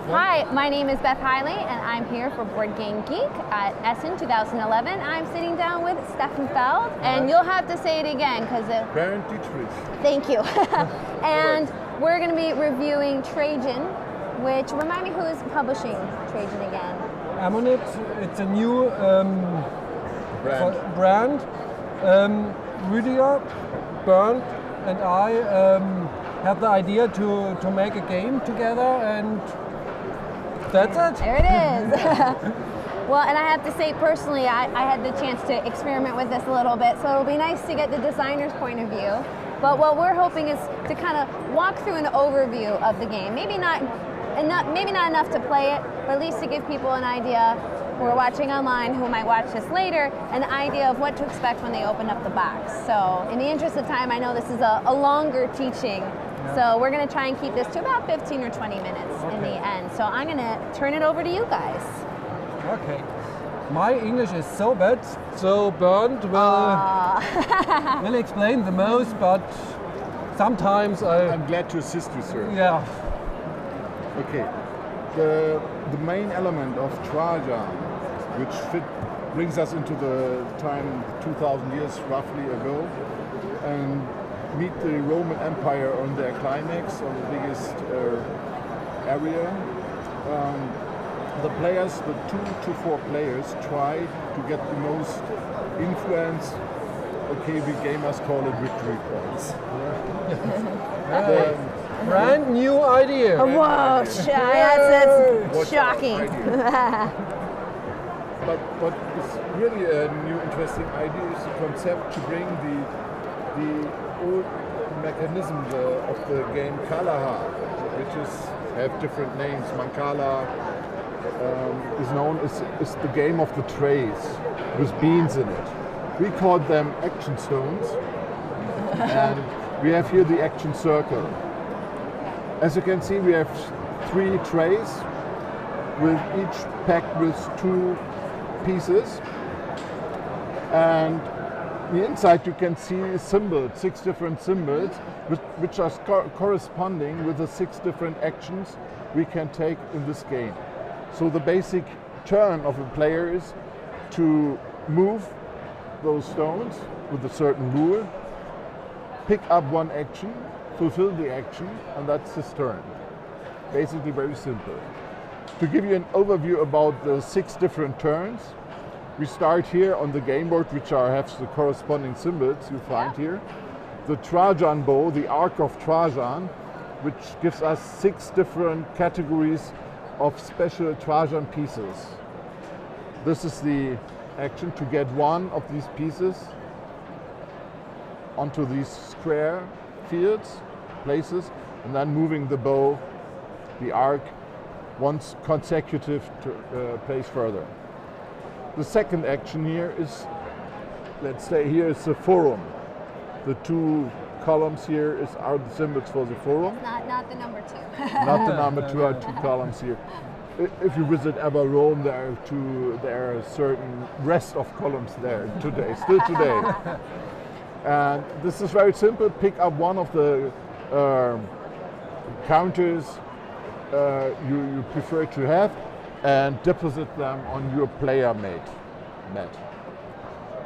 Hi, my name is Beth Hiley, and I'm here for BoardGameGeek at Essen 2011. I'm sitting down with Stefan Feld, and you'll have to say it again because Parent Dietrich. Thank you. And we're going to be reviewing Trajan, which remind me who is publishing Trajan again. Ammonit. It's a new brand. Rüdiger, Bernd, and I have the idea to make a game together, and that's it. There it is. Well, and I have to say personally, I had the chance to experiment with this a little bit, so it'll be nice to get the designer's point of view. But what we're hoping is to kind of walk through an overview of the game. Maybe not enough to play it, but at least to give people an idea who are watching online, who might watch this later, an idea of what to expect when they open up the box. So in the interest of time, I know this is a longer teaching, so we're going to try and keep this to about 15 or 20 minutes in the end. So I'm going to turn it over to you guys. Okay. My English is so bad, so Bernd will explain the most, but sometimes I'm glad to assist you, sir. Yeah. Okay. The main element of Trajan, which brings us into the time 2,000 years roughly ago, and meet the Roman Empire on their climax, on the biggest area. The players, the 2 to 4 players, try to get the most influence. Okay, we gamers call it victory points. Brand new idea. Whoa, that's shocking. But what is really a new interesting idea is the concept to bring the old mechanism of the game Kalaha, which have different names. Mancala is known as the game of the trays with beans in it. We call them action stones, and we have here the action circle. As you can see, we have 3 trays with each packed with 2 pieces, and the inside you can see symbols, 6 different symbols, which are corresponding with the 6 different actions we can take in this game. So the basic turn of a player is to move those stones with a certain rule, pick up one action, fulfill the action, and that's his turn. Basically very simple. To give you an overview about the 6 different turns, we start here on the game board, which have the corresponding symbols you find here. The Trajan bow, the Arc of Trajan, which gives us 6 different categories of special Trajan pieces. This is the action to get one of these pieces onto these square fields, places, and then moving the bow, the arc, once consecutive to place further. The second action here is, let's say here is the forum. The 2 columns here are the symbols for the forum. Not the number 2. Not the number 2 are 2 columns here. If you visit ever Rome, there are certain rest of columns there today, still today. And this is very simple. Pick up one of the counters you prefer to have and deposit them on your player mat.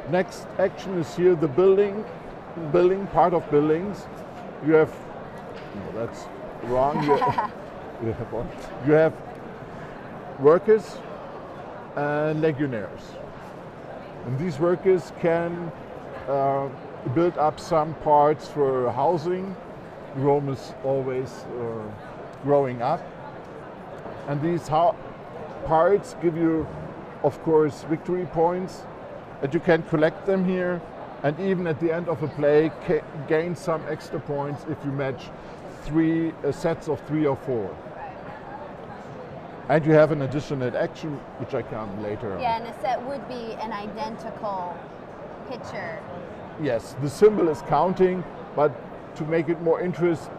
Next action is here the building part of buildings. You have, no, that's wrong. You have workers and legionnaires. And these workers can build up some parts for housing. Rome is always growing up. And these parts give you, of course, victory points, and you can collect them here, and even at the end of a play gain some extra points if you match 3 sets of 3 or 4. And you have an additional action, which I come later on. Yeah, and a set would be an identical picture. Yes, the symbol is counting, but to make it more interesting,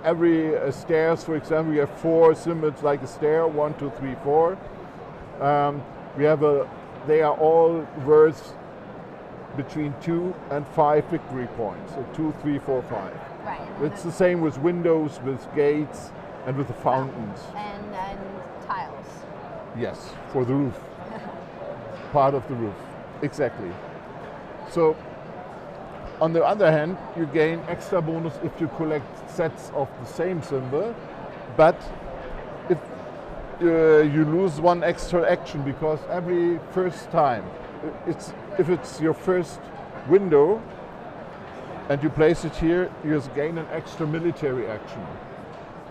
every stairs, for example, we have 4 symbols like a stair, 1, 2, 3, 4. They are all worth between 2 and 5 victory points. So 2, 3, 4, 5. Right. It's the same with windows, with gates, and with the fountains. And tiles. Yes, for the roof. Part of the roof, exactly. So, on the other hand, you gain extra bonus if you collect sets of the same symbol, but if you lose one extra action, because every first time, if it's your first window and you place it here, you just gain an extra military action.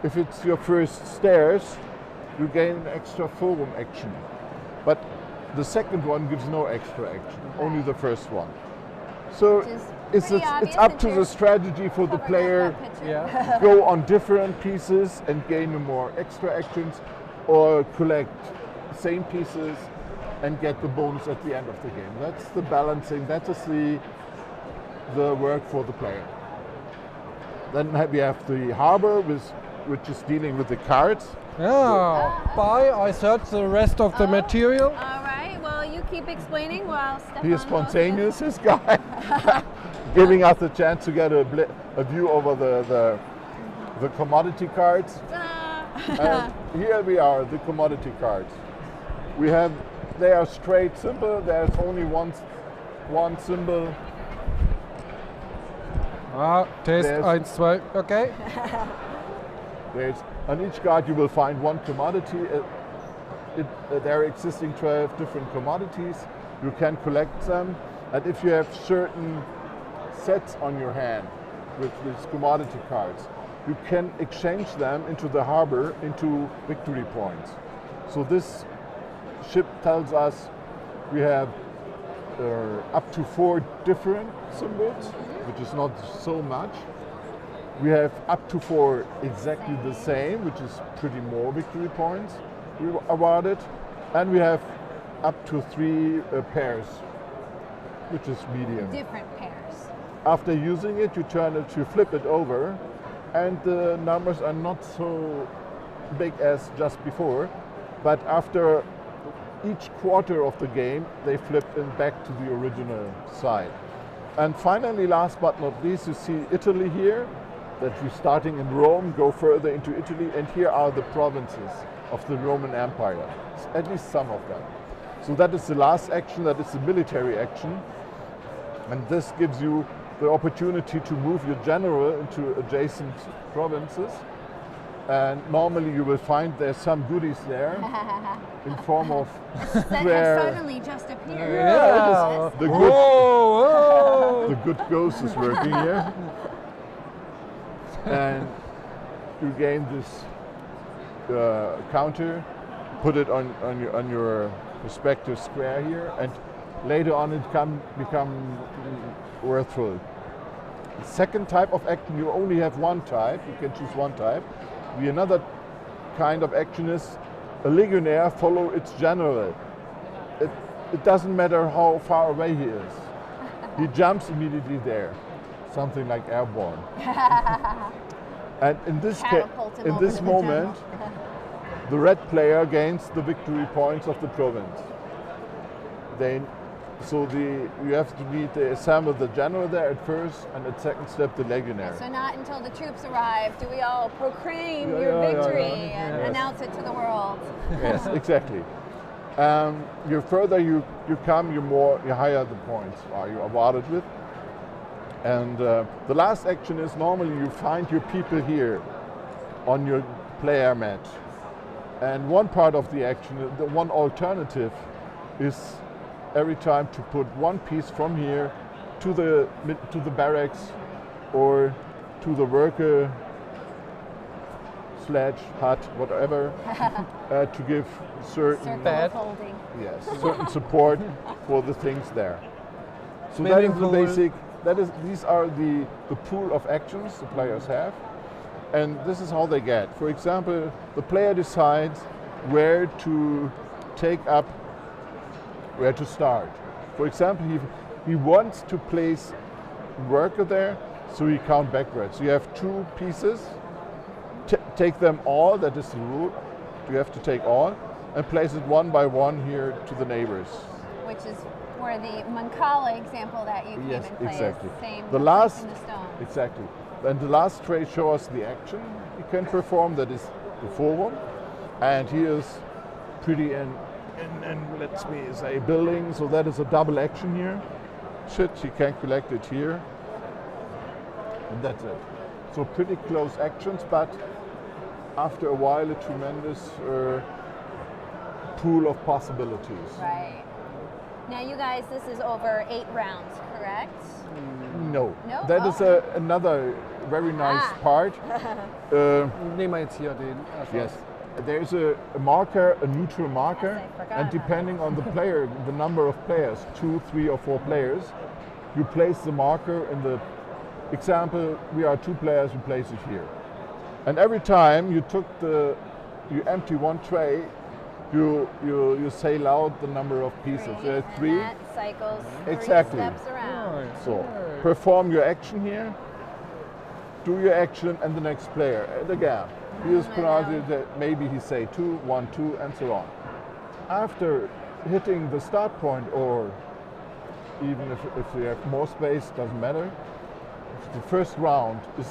If it's your first stairs, you gain an extra forum action. But the second one gives no extra action, only the first one. So it's up to the strategy for the player. Yeah. Go on different pieces and gain more extra actions, or collect same pieces and get the bonus at the end of the game. That's the balancing, that is the work for the player. Then we have the harbor, which is dealing with the cards. Yeah, I search the rest of the material. All right, well, you keep explaining while Stefan He is spontaneous, this guy, giving us a chance to get a view over the commodity cards. And here we are, the commodity cards. They are straight simple, there's only one symbol. Test 1, 2, okay. On each card you will find one commodity. There are existing 12 different commodities. You can collect them, and if you have certain sets on your hand with these commodity cards, you can exchange them into the harbor into victory points. So this ship tells us we have up to 4 different symbols, which is not so much. We have up to 4 exactly the same, which is pretty more victory points we awarded. And we have up to 3 pairs, which is medium. Different pairs. After using it, you flip it over, and the numbers are not so big as just before, but after each quarter of the game, they flip back to the original side. And finally, last but not least, you see Italy here, that we're starting in Rome, go further into Italy, and here are the provinces of the Roman Empire, at least some of them. So that is the last action, that is the military action, and this gives you the opportunity to move your general into adjacent provinces. And normally you will find there's some goodies there in form of That have suddenly just appeared. Yeah. The good ghost is working here. And you gain this counter, put it on your respective square here, and later on it can become worthful. The second type of action, you only have one type, you can choose one type. Another kind of action is a legionnaire follow its general. It doesn't matter how far away he is. He jumps immediately there, something like airborne. And in this moment, the red player gains the victory points of the province. You have to assemble the general there at first, and at second step the legionnaire. So not until the troops arrive do we all proclaim your victory and announce it to the world. Yes, exactly. The further you come, the higher the points are you awarded with. And the last action is normally you find your people here on your player mat. And one part of the action, the one alternative, is every time to put one piece from here to the barracks or to the worker sledge, hut, whatever, to give certain support for the things there. So that is the basic. These are the pool of actions the players have, and this is how they get. For example, the player decides where to take up, where to start. For example, he wants to place worker there, so he count backwards. So you have 2 pieces, take them all, that is the rule. You have to take all, and place it one by one here to the neighbors. Which is for the Mancala example that you came and played. Exactly. Same The last, in the stone. exactly. And the last tray shows the action you can perform, that is the full one. And here is pretty in let's me say building, so that is a double action here. Shit, you can collect it here. And that's it. So pretty close actions, but after a while a tremendous pool of possibilities. Right. Now you guys, this is over 8 rounds, correct? No. No? That is another very nice part. Nehmen wir jetzt hier den. Yes. There's a marker, a neutral marker, Yes, I forgot and about depending on the player, the number of players, 2, 3 or 4 players, you place the marker in the example, we are 2 players, you place it here. And every time you you empty one tray, you say loud the number of pieces. There are 3. And that cycles 3 Exactly. steps around. So perform your action here, do your action, and the next player. And again, he is pronouncing that maybe he say 2, 1, 2, and so on. After hitting the start point, or even if you have more space, doesn't matter. The first round is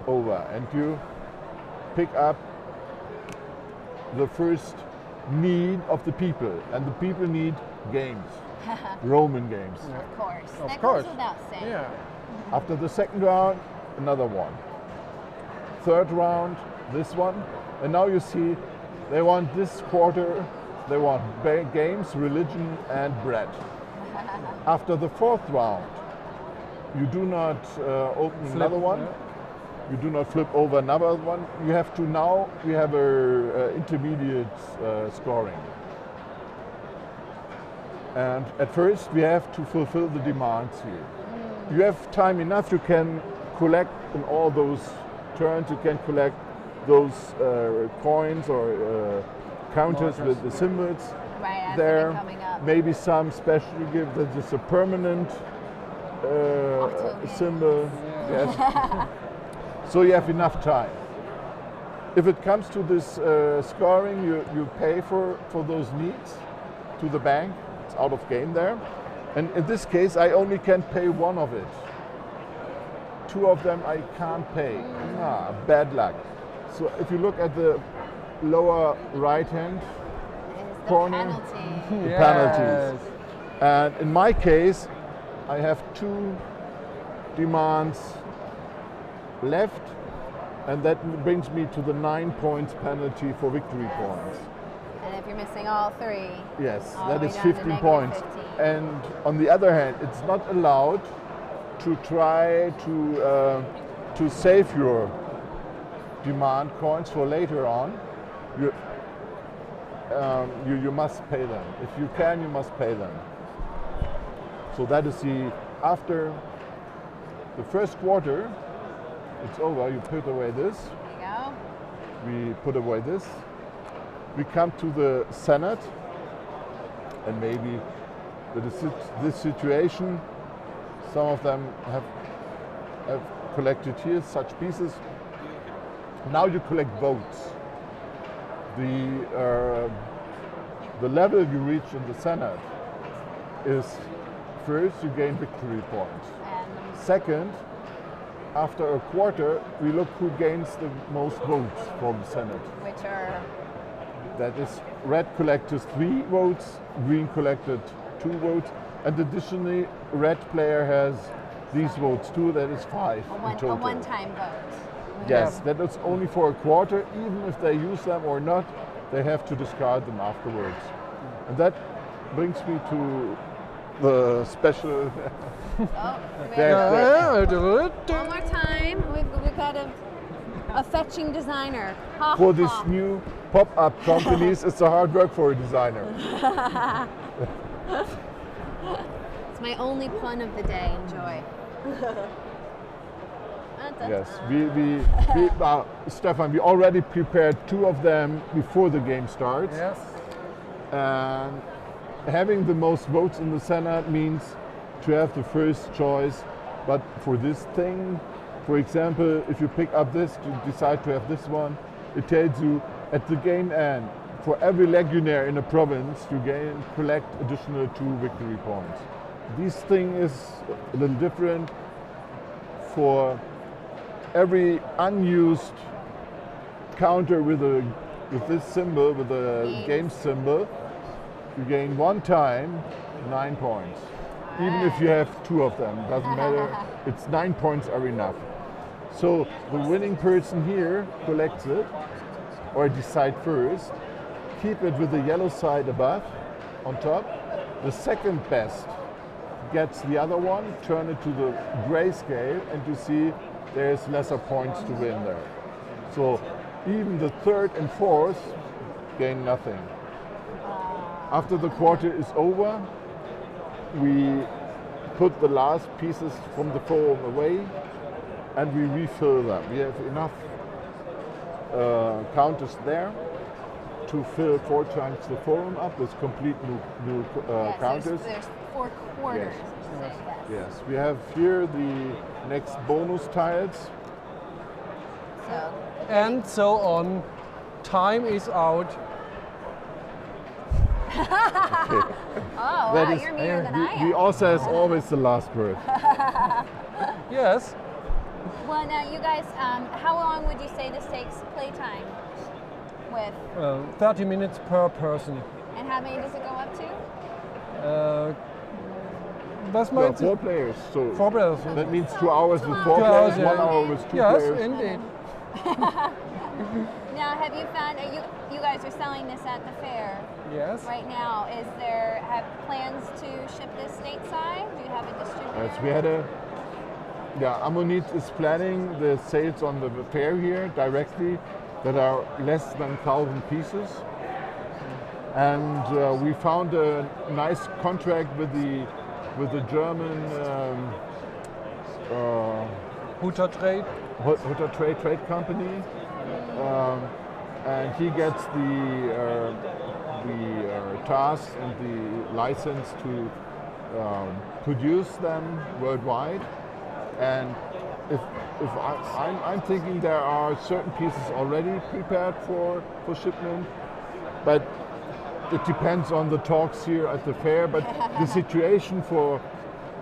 over, and you pick up the first need of the people, and the people need games, Roman games. Of course. Of That course. goes without saying. Yeah. After the second round, another one. Third round, this one. And now you see they want this quarter, they want games, religion, and bread. After the fourth round, you do not open another one. Yeah. You do not flip over another one. You have to now, we have a intermediate scoring. And at first we have to fulfill the demands here. You have time enough, you can collect in all those turns, you can collect those coins or counters with the symbols Right, as there. they're coming up. Maybe some special gift that is a permanent symbol. Yes. So you have enough time. If it comes to this scoring, you pay for those needs to the bank. It's out of game there. And in this case, I only can pay one of it. 2 of them I can't pay. Bad luck. So if you look at the lower right hand Is the corner, penalty. the penalties. And in my case, I have 2 demands left, and that brings me to the 9 points penalty for victory points. And if you're missing all 3, Yes, all that the way is down to 15 negative points. 15. And on the other hand, it's not allowed to try to save your demand coins for later on. You must pay them. If you can, you must pay them. So that is after the first quarter, it's over. You put away this. There you go. We put away this. We come to the Senate, and maybe this situation, some of them have collected here such pieces. Now you collect votes. The level you reach in the Senate is first you gain victory points. And Second, after a quarter, we look who gains the most votes from the Senate. which are That is, red collected 3 votes, green collected 2 votes, and additionally, red player has these votes too, that is 5 in total. a one-time vote. Yes, that is only for a quarter. Even if they use them or not, they have to discard them afterwards. And that brings me to the special. Oh, There. one more time. We've got a fetching designer. Ha, For this ha. new pop-up companies, it's a hard work for a designer. It's my only pun of the day. Enjoy. Yes, Stefan, we already prepared 2 of them before the game starts. Yes. And having the most votes in the Senate means to have the first choice. But for this thing, for example, if you pick up this, to decide to have this one, it tells you at the game end, for every legionnaire in a province, you collect additional 2 victory points. This thing is a little different. For every unused counter with this symbol, with the game symbol, you gain 1 time 9 points. Even if you have 2 of them, doesn't matter. It's 9 points are enough. So the winning person here collects it, or decide first. Keep it with the yellow side above, on top. The second best gets the other one, turn it to the grayscale, and you see there's lesser points to win there. So even the third and fourth gain nothing. After the quarter is over, we put the last pieces from the forum away and we refill them. We have enough counters there to fill 4 times the forum up with complete new Yes, counters. There's 4 quarters. Yes. you say, yes. Yes, we have here the next bonus tiles. So, And so on. Time is out. oh, That wow, is- you're meaner than I he am. also has always the last word. Yes. Well, now you guys, how long would you say this takes playtime with? 30 minutes per person. And how many does it go up to? Was Well, meinst 4 du? players, so 4 players. that means 2 hours with 4 2 players, hours, 1 yeah. hour with 2 Yes, players. indeed. Now, have you found, you guys are selling this at the fair Yes. right now. Have plans to ship this stateside? Do you have a distributor? Yes, we had Ammonit is planning the sales on the fair here directly that are less than 1,000 pieces. And we found a nice contract with the German Hutter Trade. Hutter Trade Company, and he gets the task and the license to produce them worldwide. And if I'm thinking there are certain pieces already prepared for shipment, but it depends on the talks here at the fair. But the situation for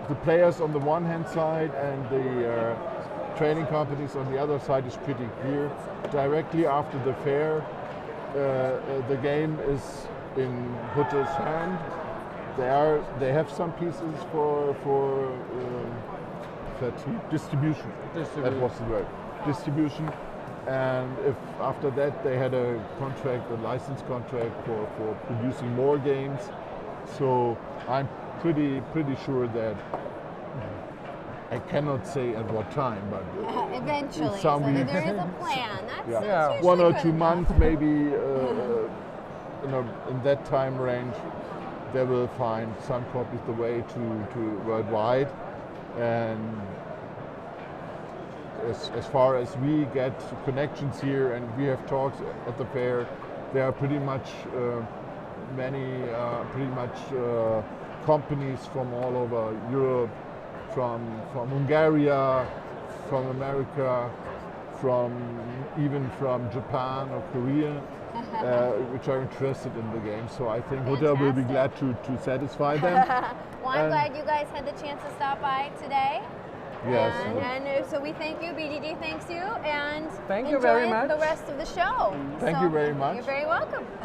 the players on the one hand side and the training companies on the other side is pretty clear. Directly after the fair, the game is in Hutter's hand. They have some pieces for distribution. That was the word. Distribution. And if after that they had a contract, a license contract for producing more games, so I'm pretty sure that I cannot say at what time, but Eventually. some So weeks. there is a plan. That's Yeah. usually 1 or good 2 enough. months maybe. In that time range, they will find some copies the way to worldwide, and as far as we get connections here and we have talks at the fair, there are pretty much companies from all over Europe, from Hungary, from America, even from Japan or Korea, which are interested in the game. So I think Hutter will be glad to satisfy them. Well, I'm glad you guys had the chance to stop by today. Yes. And so we thank you, BGG thanks you, and Thank you very enjoy much. the rest of the show. Thank you very much. You're very welcome.